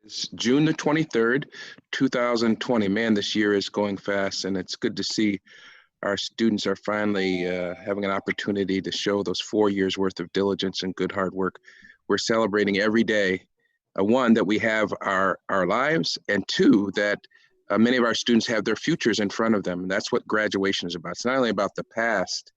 It's June the 23rd, 2020. Man, this year is going fast, and it's good to see our students are finally having an opportunity to show those 4 years worth of diligence and good hard work. We're celebrating every day, one, that we have our lives, and two, that many of our students have their futures in front of them. And that's what graduation is about. It's not only about the past,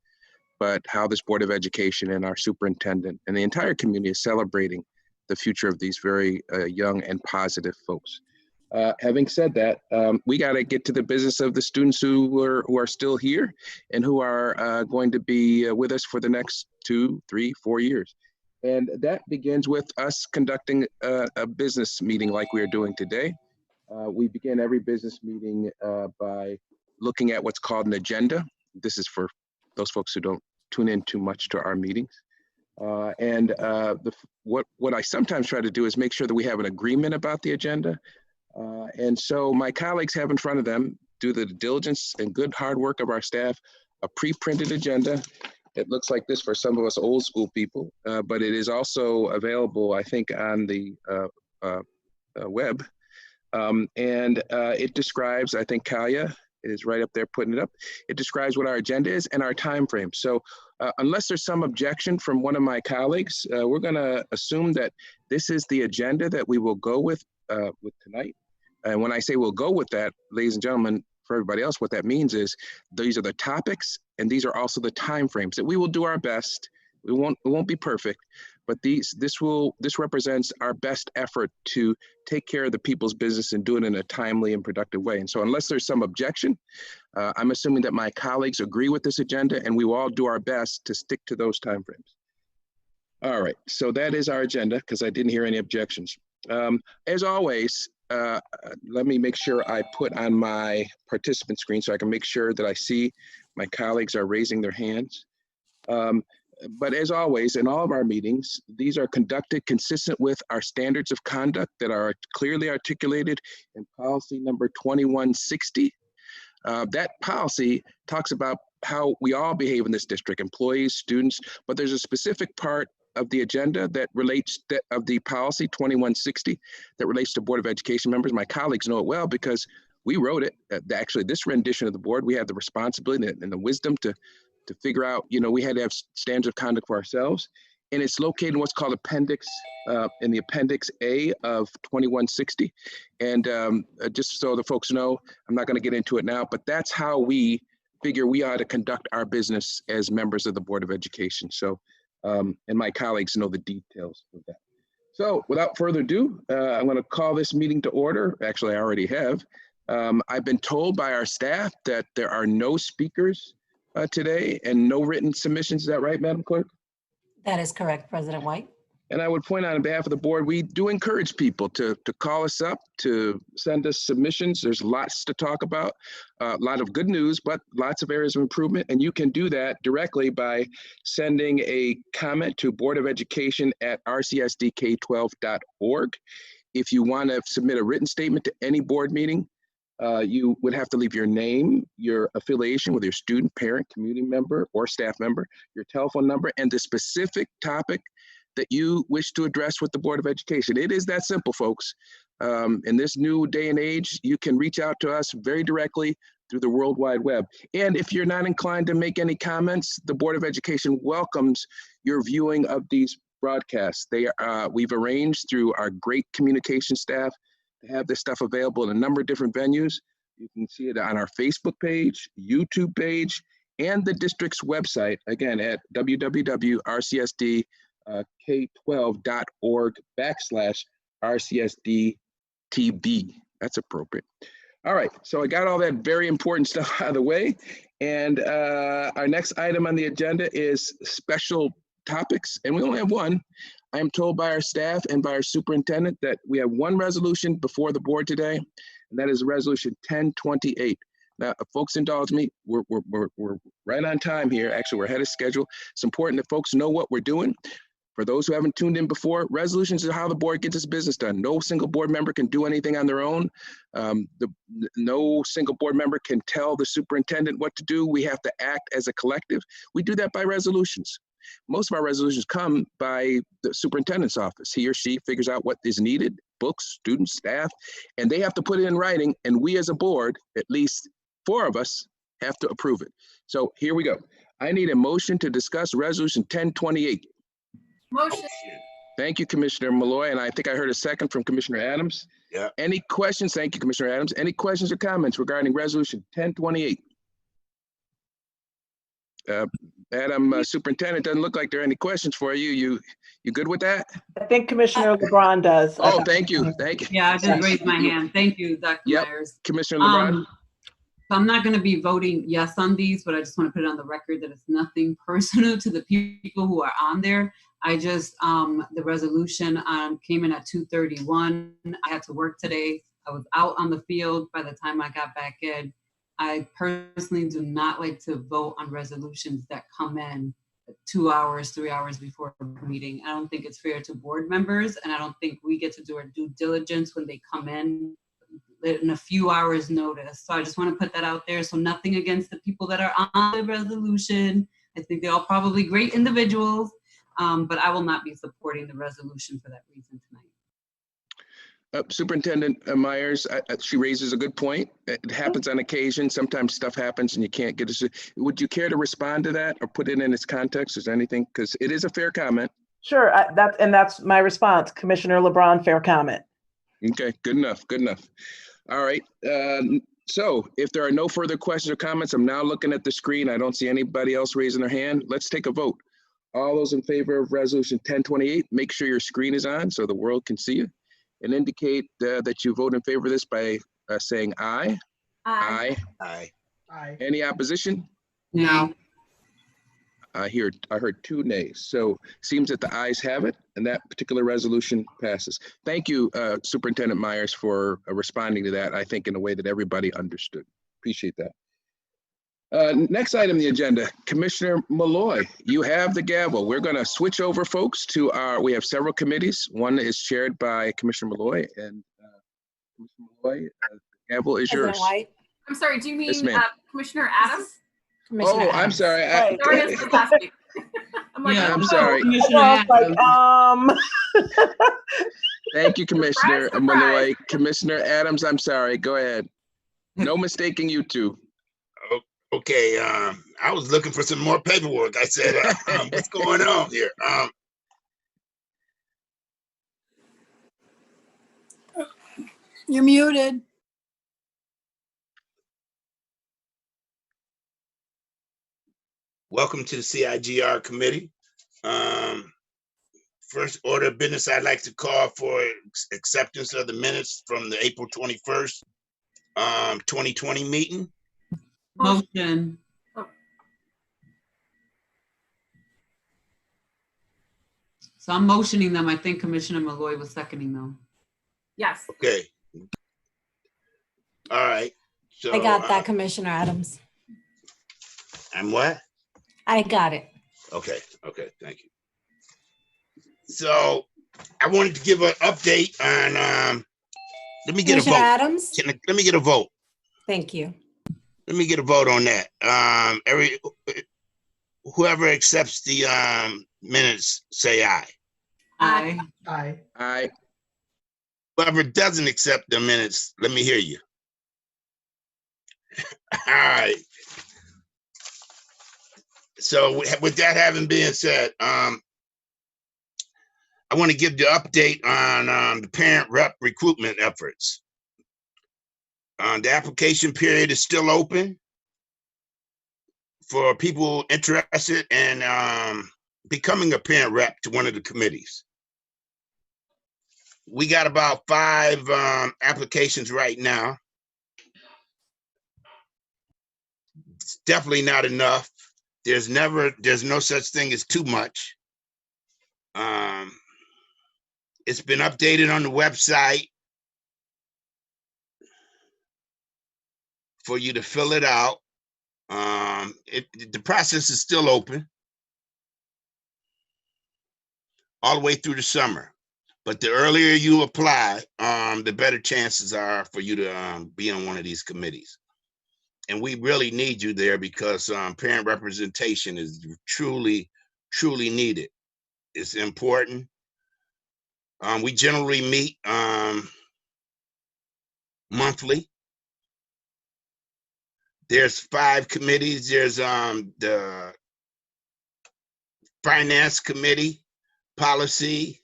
but how this Board of Education and our superintendent and the entire community is celebrating the future of these very young and positive folks. Having said that, we got to get to the business of the students who are still here and who are going to be with us for the next 2, 3, 4 years. And that begins with us conducting a business meeting like we are doing today. We begin every business meeting by looking at what's called an agenda. This is for those folks who don't tune in too much to our meetings. What I sometimes try to do is make sure that we have an agreement about the agenda. And so my colleagues have in front of them, due to the diligence and good hard work of our staff, a pre-printed agenda. It looks like this for some of us old school people, but it is also available, I think, on the web. It describes, I think Kalia is right up there putting it up. It describes what our agenda is and our time frame. So unless there's some objection from one of my colleagues, we're gonna assume that this is the agenda that we will go with tonight. And when I say we'll go with that, ladies and gentlemen, for everybody else, what that means is these are the topics and these are also the time frames that we will do our best. It won't be perfect, but this represents our best effort to take care of the people's business and do it in a timely and productive way. And so unless there's some objection, I'm assuming that my colleagues agree with this agenda and we will all do our best to stick to those timeframes. All right, so that is our agenda because I didn't hear any objections. As always, let me make sure I put on my participant screen so I can make sure that I see my colleagues are raising their hands. But as always, in all of our meetings, these are conducted consistent with our standards of conduct that are clearly articulated in policy number 2160. That policy talks about how we all behave in this district, employees, students, but there's a specific part of the agenda that relates of the policy 2160 that relates to Board of Education members. My colleagues know it well because we wrote it. Actually, this rendition of the board, we have the responsibility and the wisdom to figure out, we had to have standards of conduct for ourselves. And it's located in what's called in the appendix A of 2160. And just so the folks know, I'm not gonna get into it now, but that's how we figure we ought to conduct our business as members of the Board of Education. So, and my colleagues know the details of that. So without further ado, I'm gonna call this meeting to order. Actually, I already have. I've been told by our staff that there are no speakers today and no written submissions. Is that right, Madam Clerk? That is correct, President White. And I would point out on behalf of the board, we do encourage people to call us up, to send us submissions. There's lots to talk about, a lot of good news, but lots of areas of improvement. And you can do that directly by sending a comment to Board of Education at rcsdk12.org. If you want to submit a written statement to any board meeting, you would have to leave your name, your affiliation with your student, parent, community member, or staff member, your telephone number, and the specific topic that you wish to address with the Board of Education. It is that simple, folks. In this new day and age, you can reach out to us very directly through the World Wide Web. And if you're not inclined to make any comments, the Board of Education welcomes your viewing of these broadcasts. We've arranged through our great communication staff to have this stuff available in a number of different venues. You can see it on our Facebook page, YouTube page, and the district's website, again, at www.rcsdk12.org/RCSDTB. That's appropriate. All right, so I got all that very important stuff out of the way. And our next item on the agenda is special topics, and we only have one. I am told by our staff and by our superintendent that we have one resolution before the board today, and that is resolution 1028. Now, if folks indulge me, we're right on time here. Actually, we're ahead of schedule. It's important that folks know what we're doing. For those who haven't tuned in before, resolutions are how the board gets its business done. No single board member can do anything on their own. No single board member can tell the superintendent what to do. We have to act as a collective. We do that by resolutions. Most of our resolutions come by the superintendent's office. He or she figures out what is needed, books, students, staff, and they have to put it in writing. And we as a board, at least 4 of us, have to approve it. So here we go. I need a motion to discuss resolution 1028. Motion. Thank you, Commissioner Malloy. And I think I heard a second from Commissioner Adams. Yeah. Any questions? Thank you, Commissioner Adams. Any questions or comments regarding resolution 1028? Madam Superintendent, doesn't look like there are any questions for you. You good with that? I think Commissioner LeBron does. Oh, thank you. Thank you. Yeah, I just raised my hand. Thank you, Dr. Yep. Myers. Commissioner LeBron? So I'm not going to be voting yes on these, but I just want to put it on the record that it's nothing personal to the people who are on there. I just, the resolution came in at 2:31. I had to work today. I was out on the field by the time I got back in. I personally do not like to vote on resolutions that come in 2 hours, 3 hours before a meeting. I don't think it's fair to board members, and I don't think we get to do our due diligence when they come in a few hours notice. So I just want to put that out there. So nothing against the people that are on the resolution. I think they're all probably great individuals, but I will not be supporting the resolution for that reason tonight. Superintendent Myers, she raises a good point. It happens on occasion. Sometimes stuff happens and you can't get it. Would you care to respond to that or put it in its context? Is there anything? Because it is a fair comment. Sure, that's my response. Commissioner LeBron, fair comment. Okay, good enough, good enough. All right, so if there are no further questions or comments, I'm now looking at the screen. I don't see anybody else raising their hand. Let's take a vote. All those in favor of resolution 1028, make sure your screen is on so the world can see you. And indicate that you vote in favor of this by saying aye. Aye. Aye. Aye. Any opposition? No. I heard 2 nays. So seems that the ayes have it and that particular resolution passes. Thank you, Superintendent Myers, for responding to that, I think in a way that everybody understood. Appreciate that. Next item on the agenda, Commissioner Malloy, you have the gavel. We're going to switch over, folks, to we have several committees. One is chaired by Commissioner Malloy, and Commissioner Malloy, the gavel is President yours. White. I'm sorry, do you mean Yes, ma'am. Commissioner Adams? Commissioner I'm Adams. sorry. Right. Sorry, it's fantastic. I'm like, Yeah, I'm oh, sorry. Commissioner I was Adams. like, Thank you, Commissioner Surprise, Malloy. Commissioner Adams, I'm sorry. Go ahead. No mistaking you two. Okay, I was looking for some more paperwork. I said, what's going on here? You're muted. Welcome to the CIGR committee. First order of business, I'd like to call for acceptance of the minutes from the April 21st, 2020 meeting. Motion. So I'm motioning them. I think Commissioner Malloy was seconding them. yes. Okay. All right. So I got that, Commissioner Adams. And what? I got it. Okay, thank you. So I wanted to give an update on, let me get a Commissioner vote. Adams, Let me get a vote. thank you. Let me get a vote on that. Whoever accepts the minutes, say aye. Aye. aye. Aye. Whoever doesn't accept the minutes, let me hear you. All right. So with that having been said, I want to give the update on the parent rep recruitment efforts. The application period is still open for people interested in becoming a parent rep to one of the committees. We got about 5 applications right now. It's definitely not enough. There's no such thing as too much. It's been updated on the website for you to fill it out. The process is still open all the way through the summer. But the earlier you apply, the better chances are for you to be on one of these committees. And we really need you there because parent representation is truly truly needed. It's important. We generally meet monthly. There's 5 committees. There's the Finance Committee, Policy,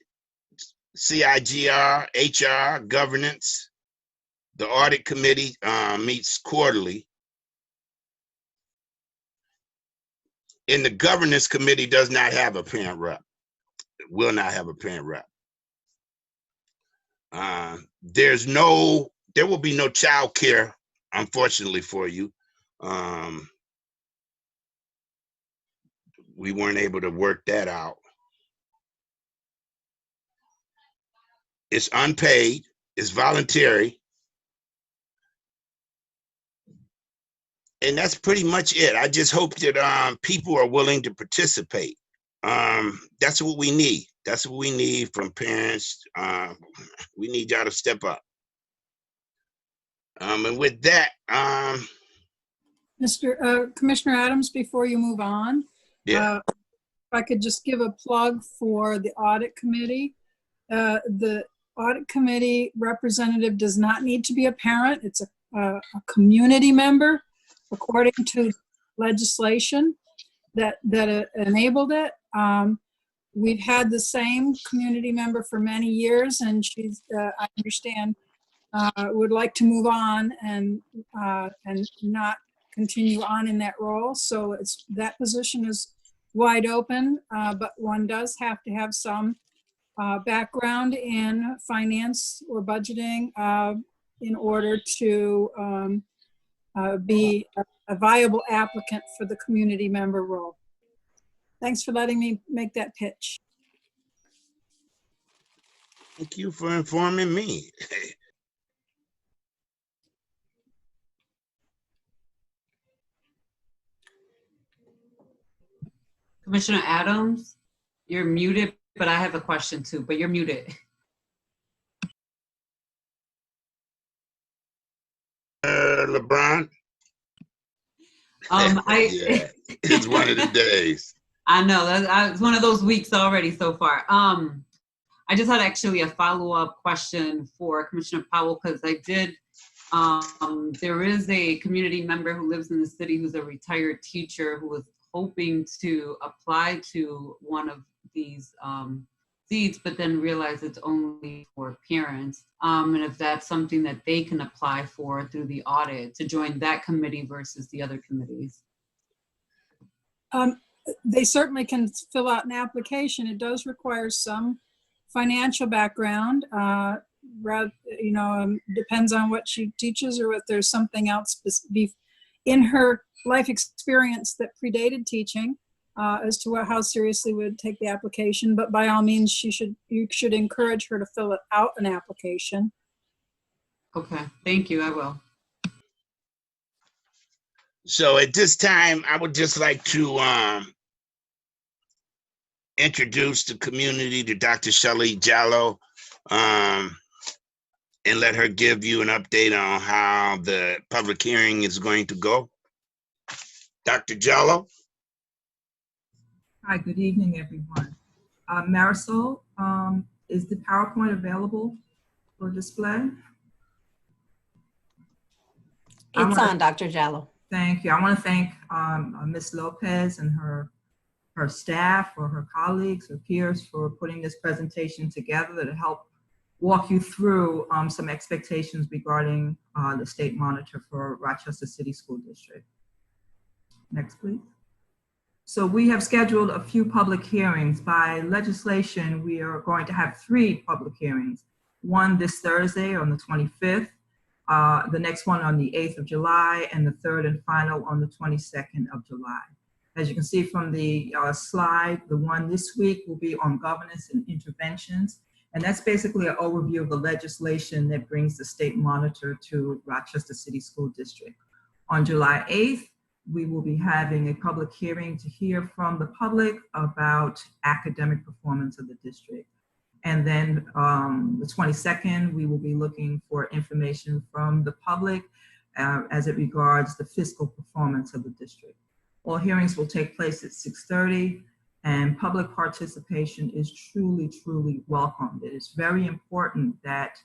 CIGR, HR, Governance. The Audit Committee meets quarterly. And the Governance Committee does not have a parent rep. It will not have a parent rep. There will be no child care, unfortunately for you. We weren't able to work that out. It's unpaid, it's voluntary. And that's pretty much it. I just hope that people are willing to participate. That's what we need. That's what we need from parents. We need y'all to step up. And with that, Commissioner Adams, before you move on, yeah. if I could just give a plug for the audit committee. The audit committee representative does not need to be a parent. It's a community member, according to legislation that enabled it. We've had the same community member for many years, and she's, I understand, would like to move on and not continue on in that role. So that position is wide open, but one does have to have some background in finance or budgeting in order to be a viable applicant for the community member role. Thanks for letting me make that pitch. Thank you for informing me. Commissioner Adams, you're muted, but I have a question too, but you're muted. LeBron? Yeah, it's one of the days. I know, it's one of those weeks already so far. I just had actually a follow-up question for Commissioner Powell, because I did, there is a community member who lives in the city who's a retired teacher who was hoping to apply to one of these seats, but then realized it's only for parents. And if that's something that they can apply for through the audit to join that committee versus the other committees. They certainly can fill out an application. It does require some financial background. Depends on what she teaches or if there's something else in her life experience that predated teaching as to how seriously we would take the application. But by all means, you should encourage her to fill out an application. Okay, thank you, I will. So at this time, I would just like to introduce the community to Dr. Shelley Jallow and let her give you an update on how the public hearing is going to go. Dr. Jallow? Hi, good evening, everyone. Marisol, is the PowerPoint available for display? It's on, Dr. Jallow. Thank you. I want to thank Ms. Lopez and her staff, or her colleagues or peers, for putting this presentation together to help walk you through some expectations regarding the state monitor for Rochester City School District. Next, please. So we have scheduled a few public hearings. By legislation, we are going to have 3 public hearings. One this Thursday on the 25th, the next one on the 8th of July, and the third and final on the 22nd of July. As you can see from the slide, the one this week will be on governance and interventions. And that's basically an overview of the legislation that brings the state monitor to Rochester City School District. On July 8th, we will be having a public hearing to hear from the public about academic performance of the district. And then the 22nd, we will be looking for information from the public as it regards the fiscal performance of the district. All hearings will take place at 6:30. and public participation is truly, truly welcomed. It is very important that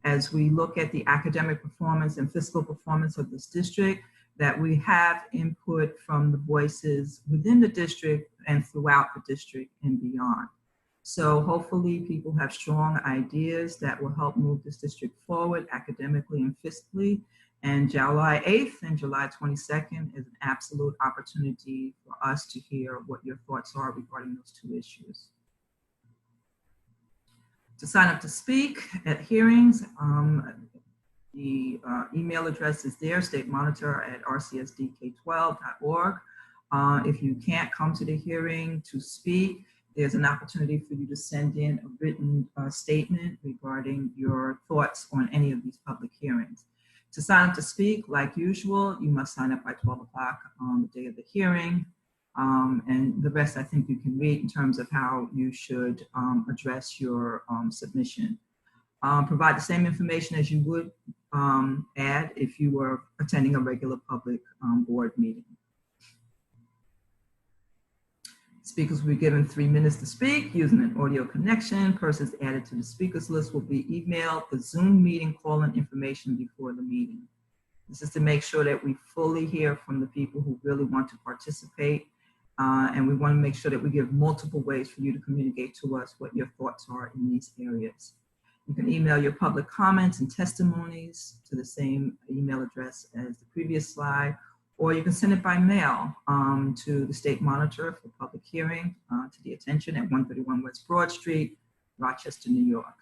as we look at the academic performance and fiscal performance of this district, that we have input from the voices within the district and throughout the district and beyond. So hopefully people have strong ideas that will help move this district forward academically and fiscally. And July 8th and July 22nd is an absolute opportunity for us to hear what your thoughts are regarding those two issues. To sign up to speak at hearings, the email address is there, statemonitor@rcsdk12.org. If you can't come to the hearing to speak, there's an opportunity for you to send in a written statement regarding your thoughts on any of these public hearings. To sign up to speak, like usual, you must sign up by 12 o'clock on the day of the hearing. And the rest I think you can read in terms of how you should address your submission. Provide the same information as you would add if you were attending a regular public board meeting. Speakers will be given 3 minutes to speak using an audio connection. Persons added to the speakers list will be emailed the Zoom meeting call-in information before the meeting. This is to make sure that we fully hear from the people who really want to participate. And we want to make sure that we give multiple ways for you to communicate to us what your thoughts are in these areas. You can email your public comments and testimonies to the same email address as the previous slide, or you can send it by mail to the State Monitor for public hearing to the attention at 131 West Broad Street, Rochester, New York.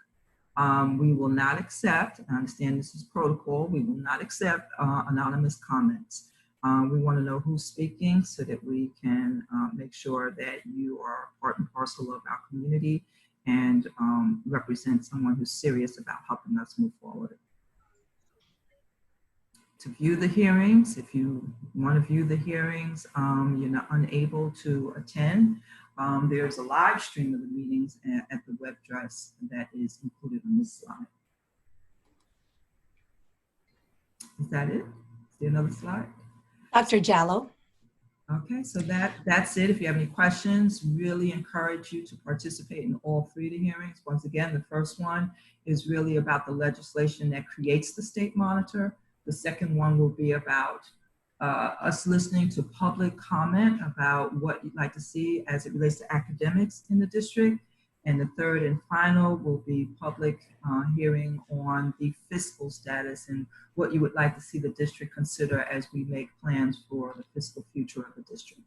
We will not accept, I understand this is protocol, we will not accept anonymous comments. We want to know who's speaking so that we can make sure that you are part and parcel of our community and represent someone who's serious about helping us move forward. To view the hearings, if you want to view the hearings, you're not unable to attend, there's a live stream of the meetings at the web address that is included on this slide. Is that it? Is there another slide? Dr. Jallo. Okay, so that's it. If you have any questions, really encourage you to participate in all 3 of the hearings. Once again, the first one is really about the legislation that creates the State Monitor. The second one will be about us listening to public comment about what you'd like to see as it relates to academics in the district. And the third and final will be public hearing on the fiscal status and what you would like to see the district consider as we make plans for the fiscal future of the district.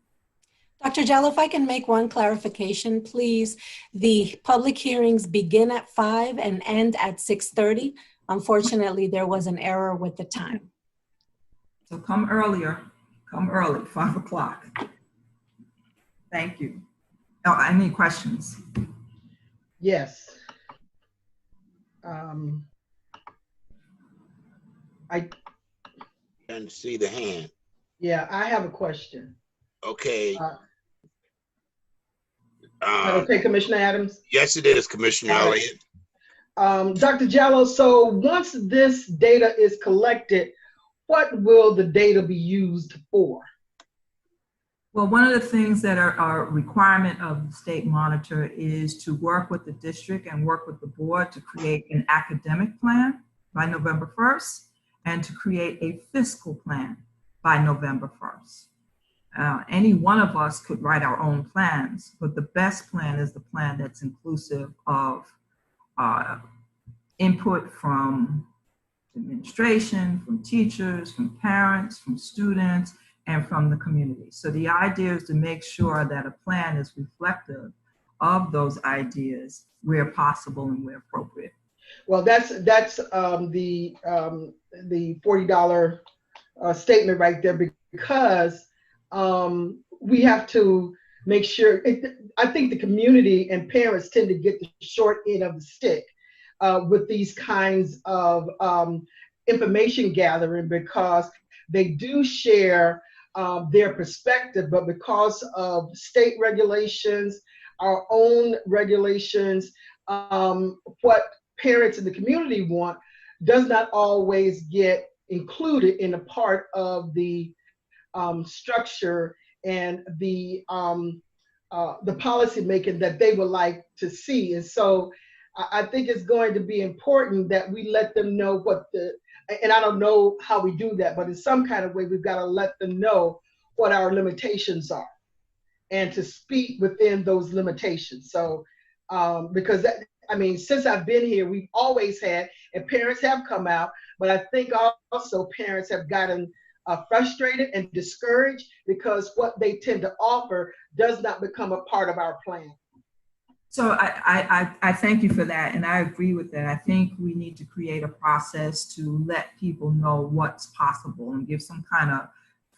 Dr. Jallo, if I can make one clarification, please. The public hearings begin at 5 and end at 6:30. Unfortunately, there was an error with the time. So come earlier, come early, 5 o'clock. Thank you. Oh, any questions? Yes. Trying to see the hand. Yeah, I have a question. Okay. Okay, Commissioner Adams? Yes, it is, Commissioner Elliott. Dr. Jallo, so once this data is collected, what will the data be used for? Well, one of the things that are a requirement of the State Monitor is to work with the district and work with the board to create an academic plan by November 1st and to create a fiscal plan by November 1st. Any one of us could write our own plans, but the best plan is the plan that's inclusive of input from administration, from teachers, from parents, from students, and from the community. So the idea is to make sure that a plan is reflective of those ideas where possible and where appropriate. Well, that's the $40 statement right there, because we have to make sure. I think the community and parents tend to get the short end of the stick with these kinds of information gathering, because they do share their perspective, but because of state regulations, our own regulations, what parents in the community want does not always get included in a part of the structure and the the policy making that they would like to see. And so I think it's going to be important that we let them know what and I don't know how we do that, but in some kind of way, we've got to let them know what our limitations are and to speak within those limitations. So, because since I've been here, we've always had, and parents have come out, but I think also parents have gotten frustrated and discouraged because what they tend to offer does not become a part of our plan. So I thank you for that, and I agree with that. I think we need to create a process to let people know what's possible and give some kind of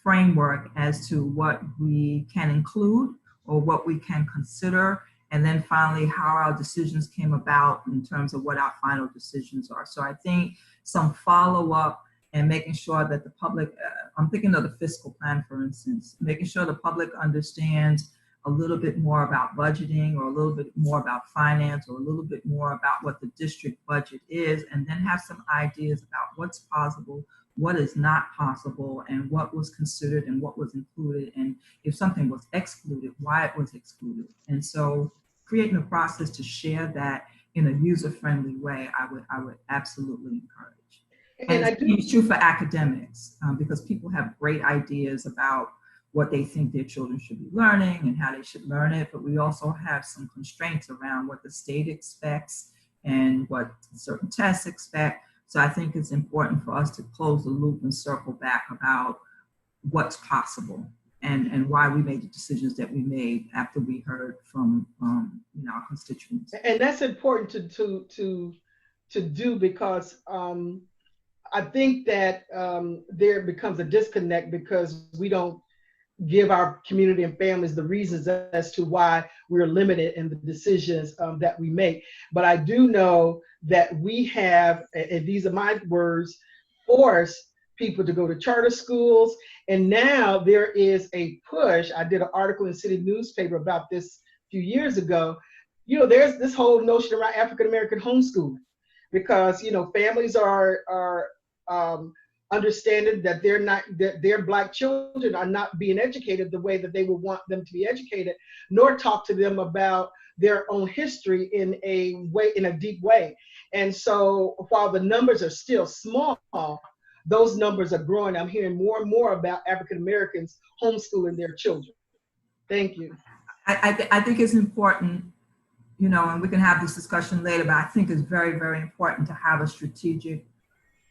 framework as to what we can include or what we can consider, and then finally how our decisions came about in terms of what our final decisions are. So I think some follow-up and making sure that the public, I'm thinking of the fiscal plan, for instance, making sure the public understands a little bit more about budgeting or a little bit more about finance or a little bit more about what the district budget is, and then have some ideas about what's possible, what is not possible, and what was considered and what was included, and if something was excluded, why it was excluded. And so creating a process to share that in a user-friendly way, I would absolutely encourage. And it's true for academics, because people have great ideas about what they think their children should be learning and how they should learn it, but we also have some constraints around what the state expects and what certain tests expect. So I think it's important for us to close the loop and circle back about what's possible and why we made the decisions that we made after we heard from our constituents. And that's important to do because I think that there becomes a disconnect because we don't give our community and families the reasons as to why we're limited in the decisions that we make. But I do know that we have, and these are my words, forced people to go to charter schools. And now there is a push. I did an article in City Newspaper about this a few years ago. There's this whole notion around African-American homeschooling because, families are understanding that their Black children are not being educated the way that they would want them to be educated, nor talk to them about their own history in a deep way. And so while the numbers are still small, those numbers are growing. I'm hearing more and more about African Americans homeschooling their children. Thank you. I think it's important, and we can have this discussion later, but I think it's very, very important to have a strategic,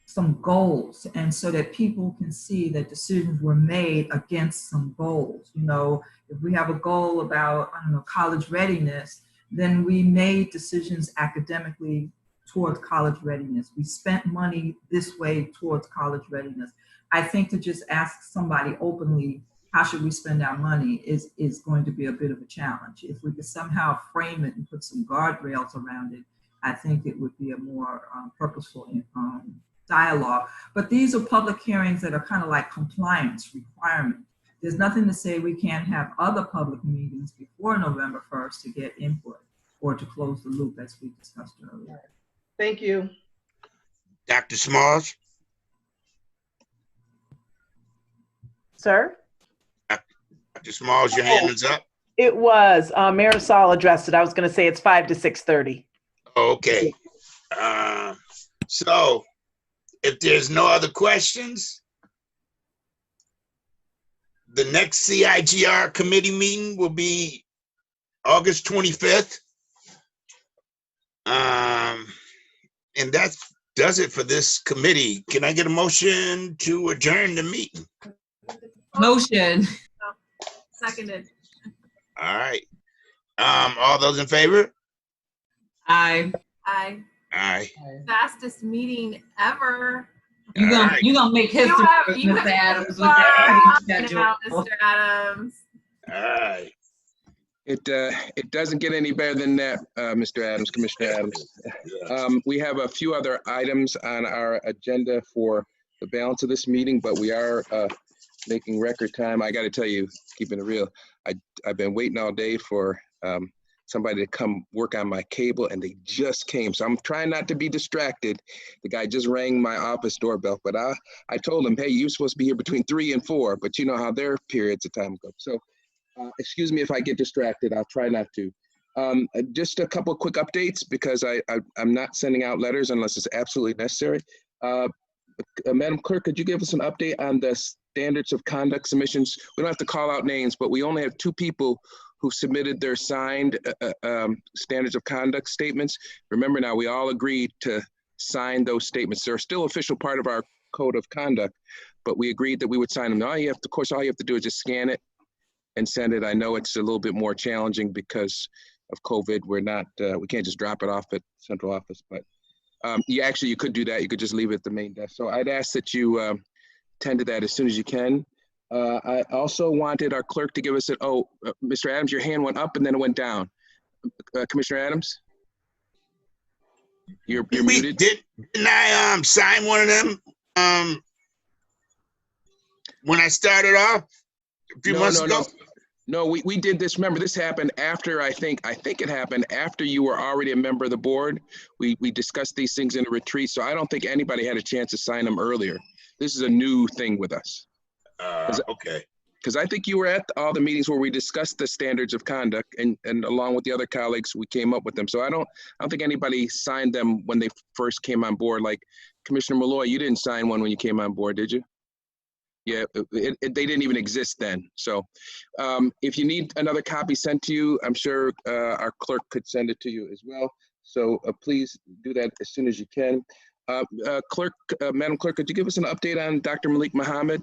some goals, and so that people can see that decisions were made against some goals. If we have a goal about, college readiness, then we made decisions academically towards college readiness. We spent money this way towards college readiness. I think to just ask somebody openly, how should we spend our money is going to be a bit of a challenge. If we could somehow frame it and put some guardrails around it, I think it would be a more purposeful dialogue. But these are public hearings that are kind of like compliance requirement. There's nothing to say we can't have other public meetings before November 1st to get input or to close the loop as we discussed earlier. Thank you. Dr. Smalls? Sir? Dr. Smalls, your hand is up. It was. Marisol addressed it. I was going to say it's 5 to 6:30. Okay. So if there's no other questions, the next CIGR committee meeting will be August 25th. And that does it for this committee. Can I get a motion to adjourn the meeting? Motion. Seconded. All right. All those in favor? Aye. Aye. Aye. Fastest meeting ever. You gonna make history, You Mr. Adams. With Wow, that schedule. now, Mr. Adams. All right. It doesn't get any better than that, Mr. Adams, Commissioner Adams. We have a few other items on our agenda for the balance of this meeting, but we are making record time. I got to tell you, keeping it real, I've been waiting all day for somebody to come work on my cable, and they just came. So I'm trying not to be distracted. The guy just rang my office doorbell, but I told him, hey, you're supposed to be here between 3 and 4, but you know how their periods of time go. So Excuse me if I get distracted. I'll try not to. Just a couple of quick updates because I'm not sending out letters unless it's absolutely necessary. Madam Clerk, could you give us an update on the standards of conduct submissions? We don't have to call out names, but we only have 2 people who submitted their signed standards of conduct statements. Remember now, we all agreed to sign those statements. They're still official part of our code of conduct, but we agreed that we would sign them. Now, all you have to do is just scan it and send it. I know it's a little bit more challenging because of COVID. We can't just drop it off at central office, but you could do that. You could just leave it at the main desk. So I'd ask that you tend to that as soon as you can. I also wanted our clerk to give us Mr. Adams, your hand went up and then it went down. Commissioner Adams? You're muted. Didn't I sign one of them when I started off a few months ago? No, we did this. Remember, this happened after, I think it happened after you were already a member of the board. We discussed these things in a retreat, so I don't think anybody had a chance to sign them earlier. This is a new thing with us. Okay. Because I think you were at all the meetings where we discussed the standards of conduct, and along with the other colleagues, we came up with them. So I don't think anybody signed them when they first came on board. Like Commissioner Malloy, you didn't sign one when you came on board, did you? Yeah, they didn't even exist then. So if you need another copy sent to you, I'm sure our clerk could send it to you as well. So please do that as soon as you can. Madam Clerk, could you give us an update on Dr. Malik Muhammad?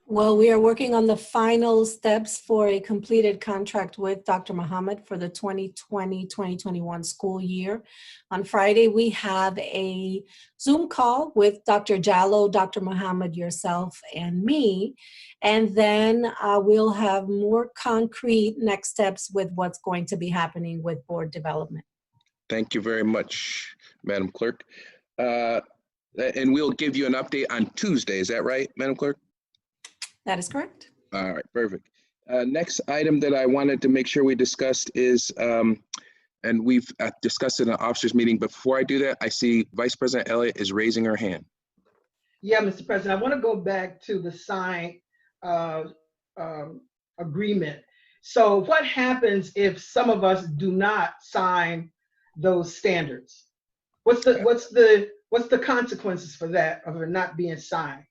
Well, we are working on the final steps for a completed contract with Dr. Muhammad for the 2020-2021 school year. On Friday, we have a Zoom call with Dr. Jallo, Dr. Muhammad, yourself, and me. And then we'll have more concrete next steps with what's going to be happening with board development. Thank you very much, Madam Clerk. And we'll give you an update on Tuesday. Is that right, Madam Clerk? That is correct. All right, perfect. Next item that I wanted to make sure we discussed is, and we've discussed it in an officers meeting, but before I do that, I see Vice President Elliott is raising her hand. Yeah, Mr. President, I want to go back to the signed agreement. So what happens if some of us do not sign those standards? What's the consequences for that of it not being signed?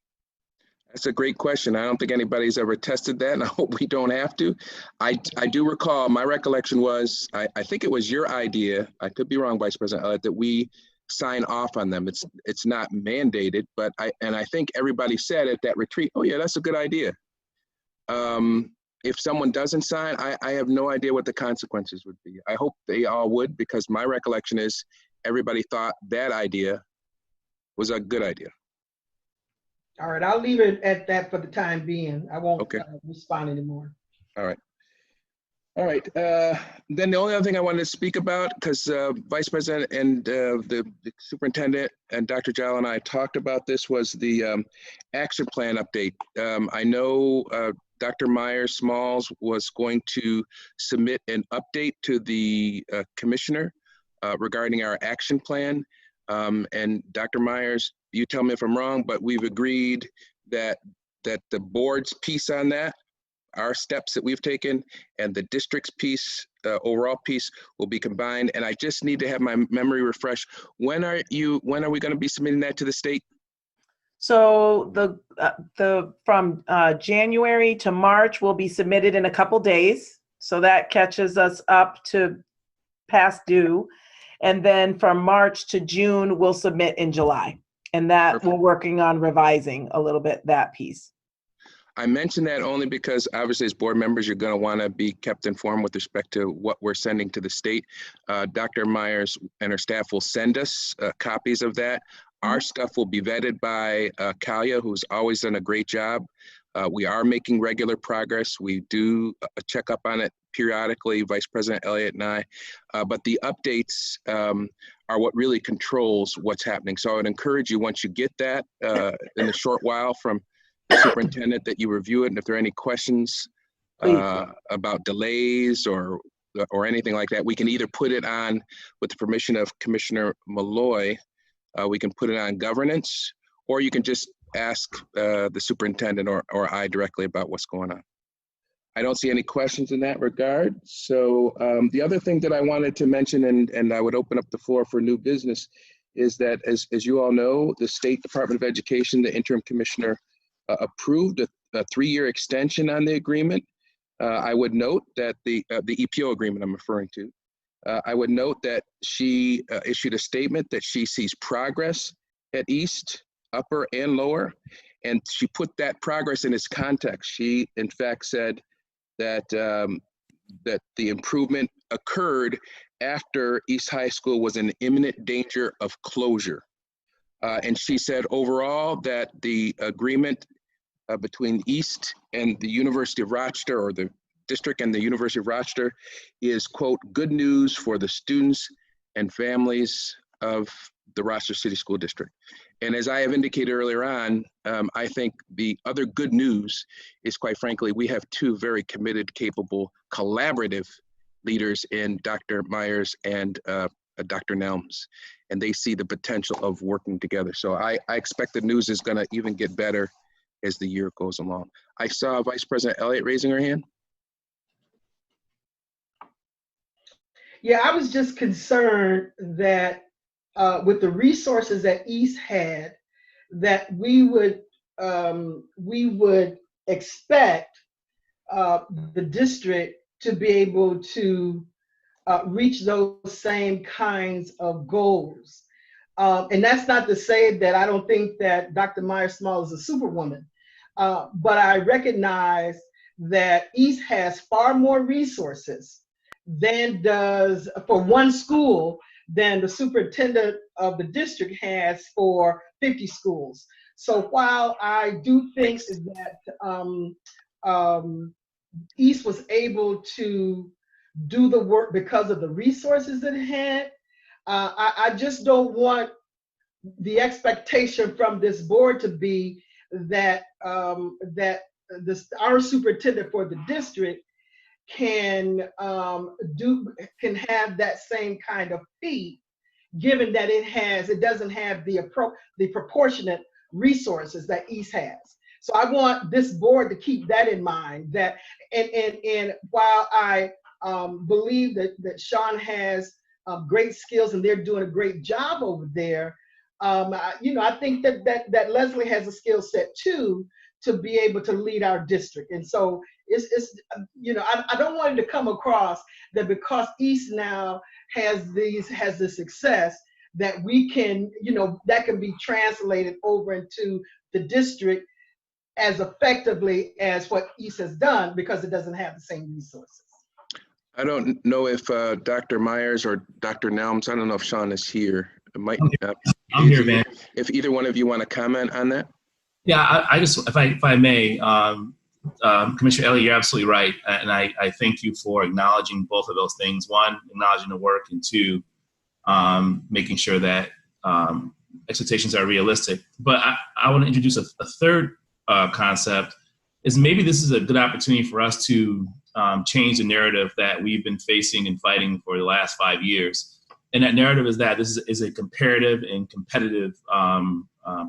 That's a great question. I don't think anybody's ever tested that, and I hope we don't have to. I do recall, my recollection was, I think it was your idea, I could be wrong, Vice President Elliott, that we sign off on them. It's not mandated, but I think everybody said at that retreat, oh yeah, that's a good idea. If someone doesn't sign, I have no idea what the consequences would be. I hope they all would, because my recollection is everybody thought that idea was a good idea. All right, I'll leave it at that for the time being. I won't respond anymore. All right. All right. Then the only other thing I wanted to speak about, because Vice President and the Superintendent and Dr. Jallo and I talked about this, was the action plan update. I know Dr. Myers-Smalls was going to submit an update to the Commissioner regarding our action plan. And Dr. Myers, you tell me if I'm wrong, but we've agreed that the board's piece on that, our steps that we've taken, and the district's piece, overall piece, will be combined. And I just need to have my memory refreshed. When are we going to be submitting that to the state? So from January to March will be submitted in a couple days. So that catches us up to past due. And then from March to June, we'll submit in July. And that Perfect. We're working on revising a little bit that piece. I mention that only because obviously as board members, you're going to want to be kept informed with respect to what we're sending to the state. Dr. Myers and her staff will send us copies of that. Our stuff will be vetted by Kalia, who's always done a great job. We are making regular progress. We do check up on it periodically, Vice President Elliott and I, but the updates are what really controls what's happening. So I would encourage you, once you get that in a short while from the superintendent, that you review it. And if there are any questions about delays or anything like that, we can either put it on, with the permission of Commissioner Malloy, we can put it on governance, or you can just ask the superintendent or I directly about what's going on. I don't see any questions in that regard. So the other thing that I wanted to mention, and I would open up the floor for new business, is that as you all know, the State Department of Education, the interim commissioner, approved a 3-year extension on the agreement. I would note that the EPO agreement I'm referring to, I would note that she issued a statement that she sees progress at East, upper and lower, and she put that progress in its context. She, in fact, said that that the improvement occurred after East High School was in imminent danger of closure. And she said overall that the agreement between East and the University of Rochester, or the district and the University of Rochester, is, quote, good news for the students and families of the Rochester City School District. And as I have indicated earlier on, I think the other good news is, quite frankly, we have 2 very committed, capable, collaborative leaders in Dr. Myers and Dr. Nelms, and they see the potential of working together. So I expect the news is going to even get better as the year goes along. I saw Vice President Elliott raising her hand. Yeah, I was just concerned that with the resources that East had, that we would expect the district to be able to reach those same kinds of goals. And that's not to say that I don't think that Dr. Myers-Small is a superwoman, but I recognize that East has far more resources than does, for one school, than the superintendent of the district has for 50 schools. So while I do think that East was able to do the work because of the resources that it had, I just don't want the expectation from this board to be that our superintendent for the district can have that same kind of feat, given that it doesn't have the proportionate resources that East has. So I want this board to keep that in mind. That and while I believe that Sean has great skills and they're doing a great job over there, I think that Leslie has a skill set too to be able to lead our district. And so it's I don't want it to come across that because East now has the success that we can, that can be translated over into the district as effectively as what East has done, because it doesn't have the same resources. I don't know if Dr. Myers or Dr. Nelms, I don't know if Sean is here. It might, I'm here, man. If either one of you want to comment on that. Yeah, I just, if I may, Commissioner Elliott, you're absolutely right. And I thank you for acknowledging both of those things. One, acknowledging the work, and 2, making sure that expectations are realistic. But I want to introduce a third concept, is maybe this is a good opportunity for us to change the narrative that we've been facing and fighting for the last 5 years. And that narrative is that this is a comparative and competitive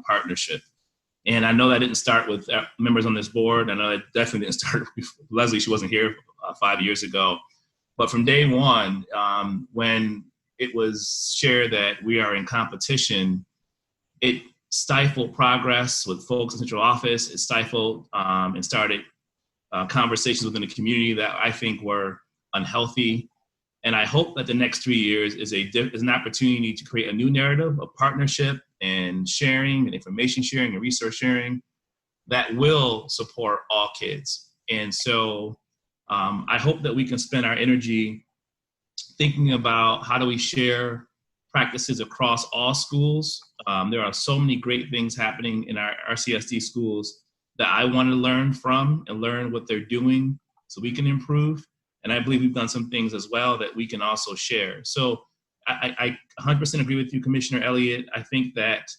partnership. And I know that didn't start with members on this board. I know it definitely didn't start with Leslie. She wasn't here 5 years ago. But from day one, when it was shared that we are in competition, it stifled progress with folks in central office. It stifled and started conversations within the community that I think were unhealthy. And I hope that the next 3 years is an opportunity to create a new narrative of partnership and sharing and information sharing and resource sharing that will support all kids. And so I hope that we can spend our energy thinking about how do we share practices across all schools. There are so many great things happening in our RCSD schools that I want to learn from and learn what they're doing so we can improve. And I believe we've done some things as well that we can also share. So I 100% agree with you, Commissioner Elliott. I think that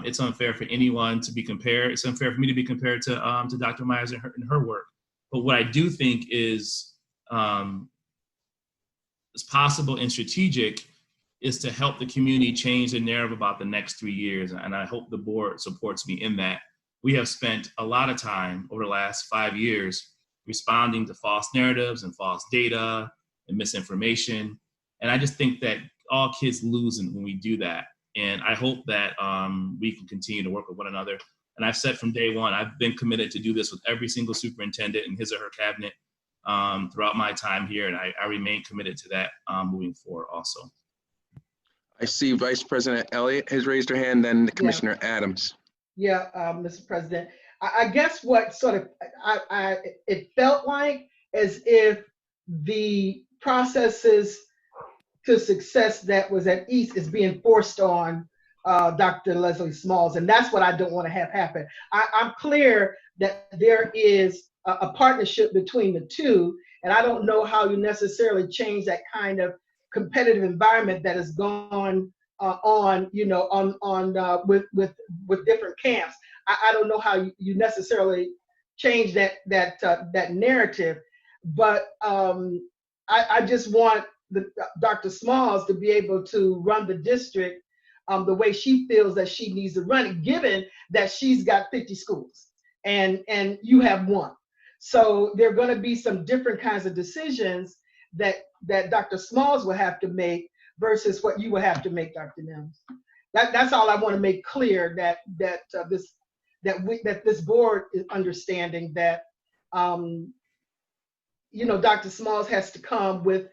it's unfair for anyone to be compared. It's unfair for me to be compared to Dr. Myers and her work. But what I do think is possible and strategic is to help the community change the narrative about the next 3 years. And I hope the board supports me in that. We have spent a lot of time over the last 5 years responding to false narratives and false data and misinformation. And I just think that all kids lose when we do that. And I hope that we can continue to work with one another. And I've said from day one, I've been committed to do this with every single superintendent and his or her cabinet throughout my time here. And I remain committed to that moving forward also. I see Vice President Elliott has raised her hand, then Commissioner Adams. Yeah, Mr. President. I guess what sort of, it felt like as if the processes to success that was at East is being forced on Dr. Leslie Smalls, and that's what I don't want to have happen. I'm clear that there is a partnership between the two, and I don't know how you necessarily change that kind of competitive environment that has gone on, you know, with different camps. I don't know how you necessarily change that narrative, but I just want Dr. Smalls to be able to run the district the way she feels that she needs to run it, given that she's got 50 schools and you have one. So there are going to be some different kinds of decisions that Dr. Smalls will have to make versus what you will have to make, Dr. Nims. That's all I want to make clear, that this board is understanding that you know, Dr. Smalls has to come with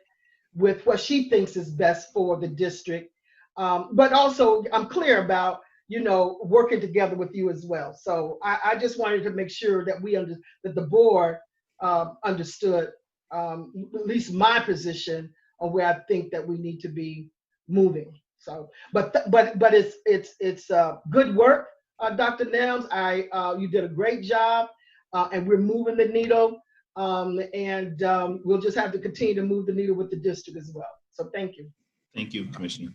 what she thinks is best for the district, but also I'm clear about, you know, working together with you as well. So I just wanted to make sure that that the board understood at least my position on where I think that we need to be moving. So, but it's good work, Dr. Nims. You did a great job, and we're moving the needle, and we'll just have to continue to move the needle with the district as well. So, thank you. Thank you, Commissioner.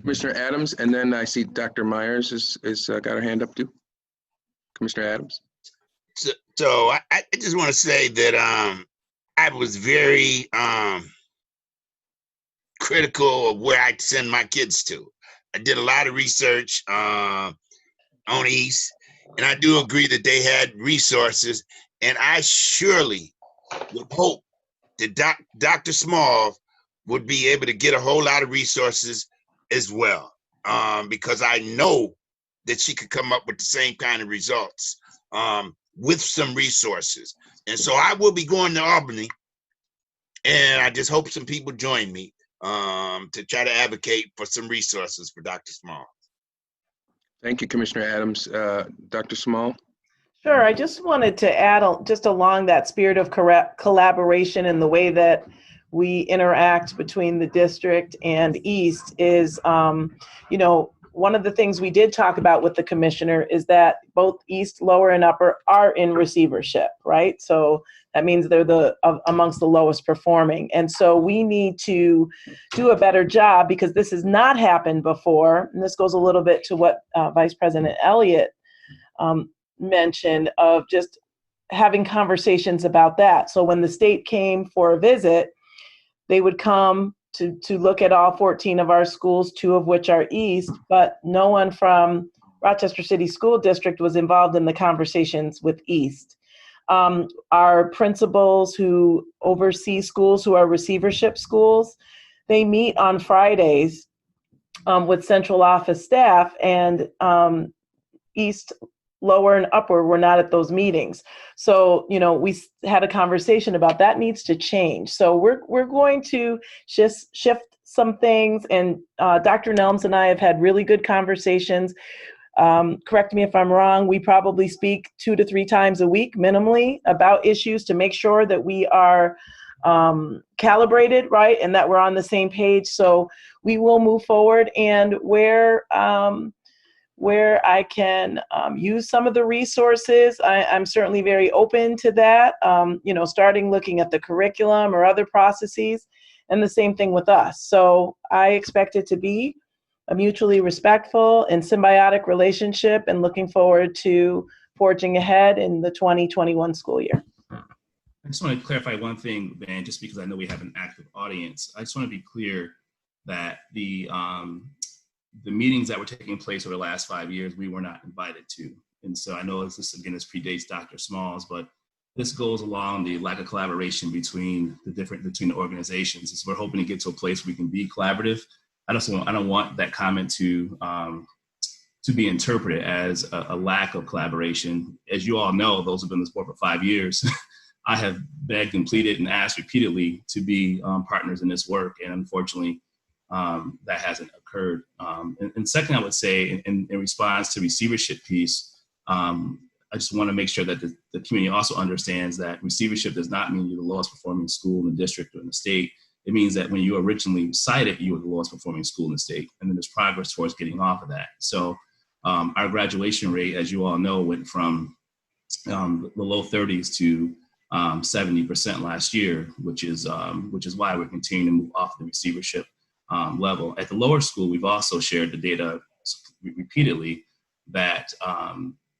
Commissioner Adams, and then I see Dr. Myers is got her hand up too. Commissioner Adams. So I just want to say that I was very critical of where I'd send my kids to. I did a lot of research on East, and I do agree that they had resources, and I surely would hope that Dr. Small would be able to get a whole lot of resources as well, because I know that she could come up with the same kind of results with some resources. And so I will be going to Albany, and I just hope some people join me to try to advocate for some resources for Dr. Small. Thank you, Commissioner Adams. Dr. Small. Sure, I just wanted to add, just along that spirit of collaboration and the way that we interact between the district and East is, you know, one of the things we did talk about with the commissioner is that both East, Lower, and Upper are in receivership, right? So that means they're amongst the lowest performing. And so we need to do a better job, because this has not happened before. And this goes a little bit to what Vice President Elliott mentioned, of just having conversations about that. So when the state came for a visit, they would come to look at all 14 of our schools, 2 of which are East, but no one from Rochester City School District was involved in the conversations with East. Our principals who oversee schools who are receivership schools, they meet on Fridays with central office staff, and East, Lower, and Upper were not at those meetings. So, you know, we had a conversation about that needs to change. So we're going to shift some things, and Dr. Nelms and I have had really good conversations. Correct me if I'm wrong, we probably speak 2 to 3 times a week minimally about issues to make sure that we are calibrated, right, and that we're on the same page. So we will move forward, and where I can use some of the resources, I'm certainly very open to that, you know, starting looking at the curriculum or other processes, and the same thing with us. So I expect it to be a mutually respectful and symbiotic relationship, and looking forward to forging ahead in the 2021 school year. I just want to clarify one thing, Van, just because I know we have an active audience. I just want to be clear that the meetings that were taking place over the last 5 years, we were not invited to. And so I know this predates Dr. Smalls, but this goes along the lack of collaboration between the organizations. So we're hoping to get to a place where we can be collaborative. I don't want that comment to be interpreted as a lack of collaboration. As you all know, those who've been in this board for 5 years, I have begged and pleaded and asked repeatedly to be partners in this work, and unfortunately, that hasn't occurred. And second, I would say, in response to receivership piece, I just want to make sure that the community also understands that receivership does not mean you're the lowest performing school in the district or in the state. It means that when you originally cited, you were the lowest performing school in the state, and then there's progress towards getting off of that. So our graduation rate, as you all know, went from the low 30s to 70% last year, which is why we're continuing to move off the receivership level. At the lower school, we've also shared the data repeatedly that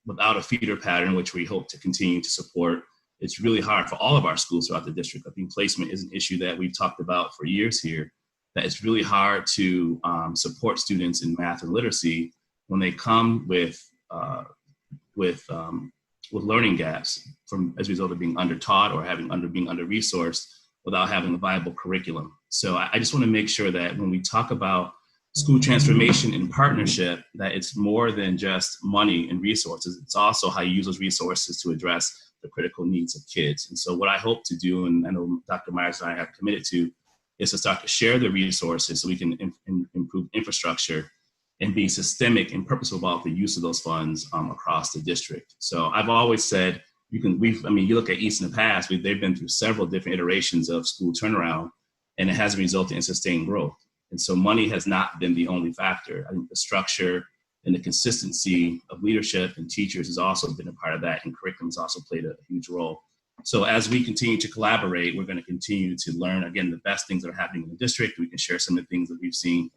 without a feeder pattern, which we hope to continue to support, it's really hard for all of our schools throughout the district. I think placement is an issue that we've talked about for years here, that it's really hard to support students in math and literacy when they come with learning gaps as a result of being under-taught or being under-resourced without having a viable curriculum. So I just want to make sure that when we talk about school transformation in partnership, that it's more than just money and resources. It's also how you use those resources to address the critical needs of kids. And so what I hope to do, and I know Dr. Myers and I have committed to, is to start to share the resources so we can improve infrastructure and be systemic and purposeful about the use of those funds across the district. So I've always said, you look at East in the past, they've been through several different iterations of school turnaround, and it hasn't resulted in sustained growth. And so money has not been the only factor. I think the structure and the consistency of leadership and teachers has also been a part of that, and curriculum has also played a huge role. So as we continue to collaborate, we're going to continue to learn, again, the best things that are happening in the district. We can share some of the things that we've seen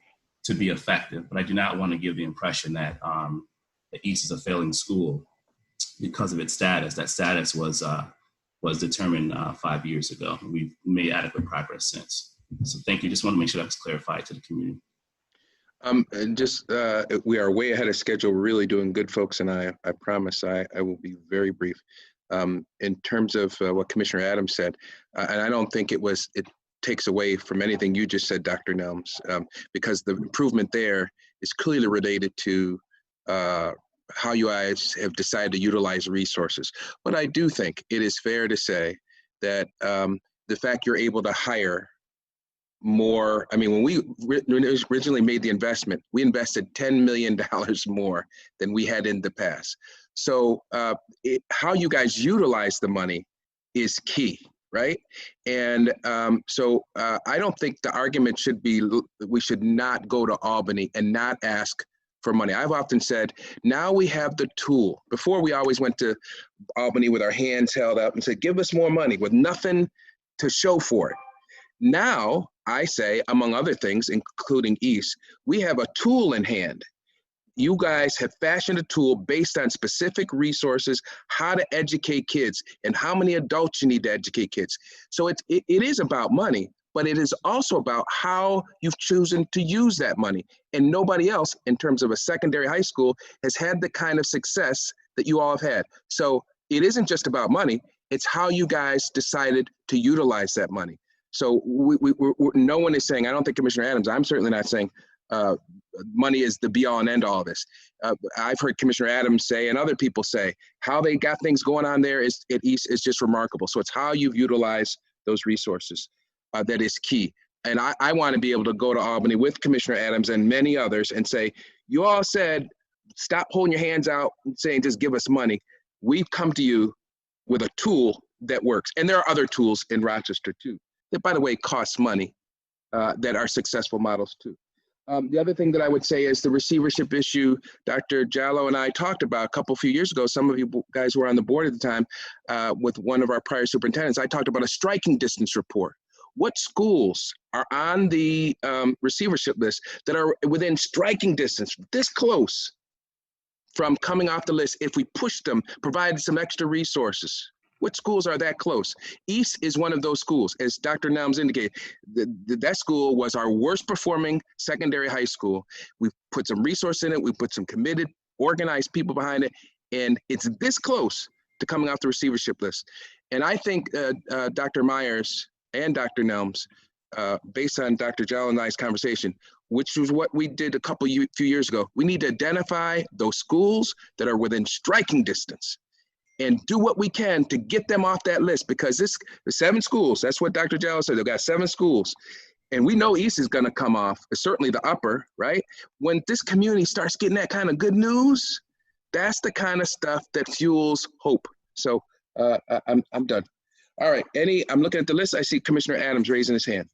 to be effective, but I do not want to give the impression that the East is a failing school because of its status. That status was determined 5 years ago. We've made adequate progress since. So thank you. Just want to make sure that's clarified to the community. We are way ahead of schedule. We're really doing good, folks, and I promise I will be very brief. In terms of what Commissioner Adams said, and I don't think it takes away from anything you just said, Dr. Nelms, because the improvement there is clearly related to how you guys have decided to utilize resources. But I do think it is fair to say that the fact you're able to hire more, when we originally made the investment, we invested $10 million more than we had in the past. So how you guys utilize the money is key, right? And so I don't think the argument should be we should not go to Albany and not ask for money. I've often said, now we have the tool. Before, we always went to Albany with our hands held up and said, give us more money, with nothing to show for it. Now, I say, among other things, including East, we have a tool in hand. You guys have fashioned a tool based on specific resources, how to educate kids, and how many adults you need to educate kids. So it is about money, but it is also about how you've chosen to use that money. And nobody else, in terms of a secondary high school, has had the kind of success that you all have had. So it isn't just about money, it's how you guys decided to utilize that money. So no one is saying, I don't think Commissioner Adams, I'm certainly not saying money is the be all and end all of this. I've heard Commissioner Adams say, and other people say, how they got things going on there at East is just remarkable. So it's how you've utilized those resources that is key. And I want to be able to go to Albany with Commissioner Adams and many others and say, you all said, stop holding your hands out and saying, just give us money. We've come to you with a tool that works. And there are other tools in Rochester too, that, by the way, cost money, that are successful models too. The other thing that I would say is the receivership issue. Dr. Jallo and I talked about a few years ago. Some of you guys were on the board at the time with one of our prior superintendents. I talked about a striking distance report. What schools are on the receivership list that are within striking distance, this close from coming off the list if we pushed them, provided some extra resources? What schools are that close? East is one of those schools. As Dr. Nelms indicated, that school was our worst performing secondary high school. We put some resource in it. We put some committed, organized people behind it. And it's this close to coming off the receivership list. And I think Dr. Myers and Dr. Nelms, based on Dr. Jallo and I's conversation, which was what we did few years ago, we need to identify those schools that are within striking distance and do what we can to get them off that list, because the 7 schools, that's what Dr. Jallo said, they've got 7 schools. And we know East is gonna come off, certainly the upper, right? When this community starts getting that kind of good news, that's the kind of stuff that fuels hope. So I'm done. All right, I'm looking at the list. I see Commissioner Adams raising his hand.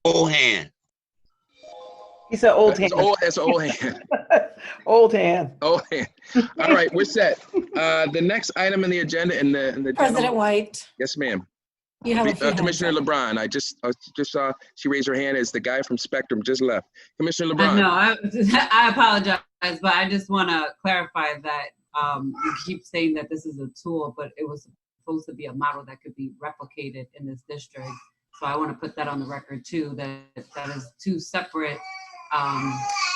Old hand. He said old hand. That's old hand. Old hand. Old hand. All right, we're set. The next item in the agenda in the President White, Yes, ma'am. you have a few hands Commissioner up. LeBron, I just saw she raised her hand as the guy from Spectrum just left. Commissioner I LeBron. know, I apologize, but I just want to clarify that you keep saying that this is a tool, but it was supposed to be a model that could be replicated in this district. So I want to put that on the record too, that is 2 separate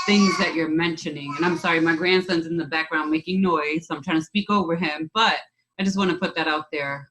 things that you're mentioning. And I'm sorry, my grandson's in the background making noise, so I'm trying to speak over him, but I just want to put that out there.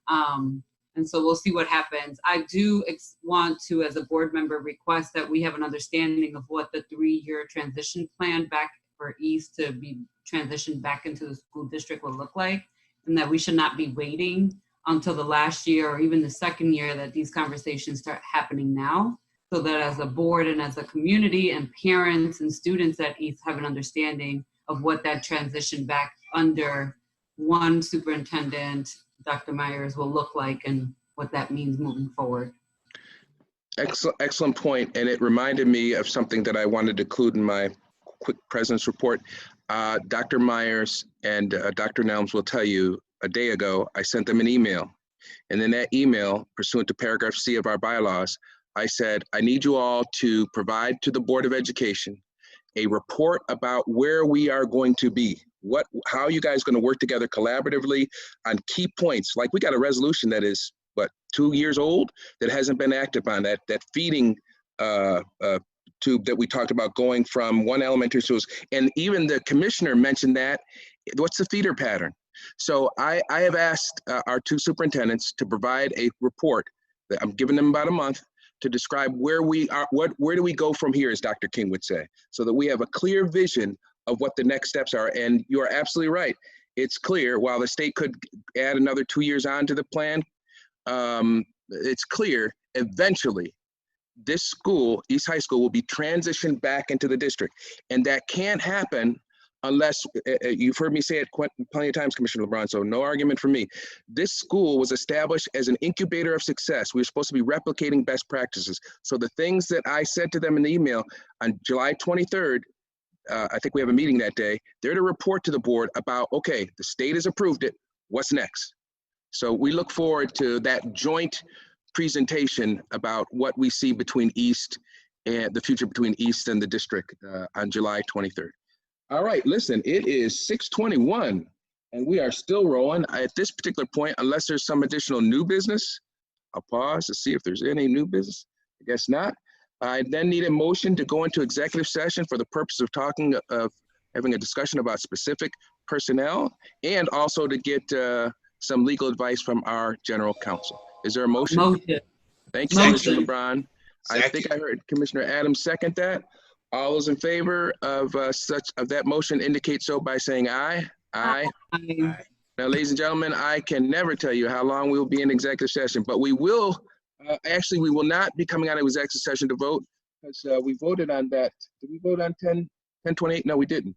And so we'll see what happens. I do want to, as a board member, request that we have an understanding of what the 3-year transition plan back for East to be transitioned back into the school district will look like, and that we should not be waiting until the last year or even the second year that these conversations start happening now, so that as a board and as a community and parents and students at East have an understanding of what that transition back under one superintendent, Dr. Myers, will look like and what that means moving forward. Excellent point. And it reminded me of something that I wanted to include in my quick presence report. Dr. Myers and Dr. Nelms will tell you, a day ago, I sent them an email. And in that email, pursuant to paragraph C of our bylaws, I said, I need you all to provide to the Board of Education a report about where we are going to be. How you guys going to work together collaboratively on key points. Like we got a resolution that is, 2 years old that hasn't been acted on, that feeding tube that we talked about going from one elementary schools. And even the commissioner mentioned that. What's the feeder pattern? So I have asked our 2 superintendents to provide a report that I'm giving them about a month to describe where we are, where do we go from here, as Dr. King would say, so that we have a clear vision of what the next steps are. And you are absolutely right. It's clear, while the state could add another 2 years on to the plan, it's clear eventually this school, East High School, will be transitioned back into the district. And that can't happen unless, you've heard me say it plenty of times, Commissioner LeBron, so no argument from me. This school was established as an incubator of success. We were supposed to be replicating best practices. So the things that I said to them in the email on July 23rd, I think we have a meeting that day, they're to report to the board about, okay, the state has approved it, what's next? So we look forward to that joint presentation about what we see between East and the future between East and the district on July 23rd. All right, listen, it is 6:21 and we are still rolling. At this particular point, unless there's some additional new business, I'll pause to see if there's any new business. I guess not. I then need a motion to go into executive session for the purpose of having a discussion about specific personnel and also to get some legal advice from our general counsel. Is there a motion? Motion. Thank you, Commissioner LeBron. I think I heard Commissioner Adams second that. All those in favor of that motion indicate so by saying aye. Aye. Aye. Now, ladies and gentlemen, I can never tell you how long we will be in executive session, but we will, actually, we will not be coming out of executive session to vote because we voted on that. Did we vote on 1028? No, we didn't.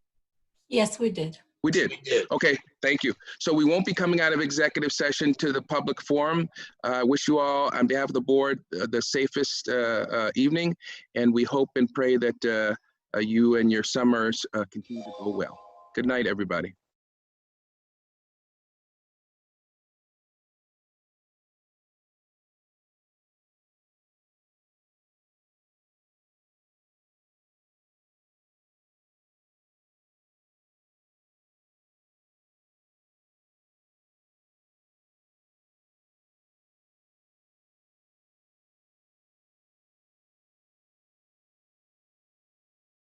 Yes, we did. We did. Okay, thank you. So we won't be coming out of executive session to the public forum. I wish you all, on behalf of the board, the safest evening, and we hope and pray that you and your summers continue to go well. Good night, everybody.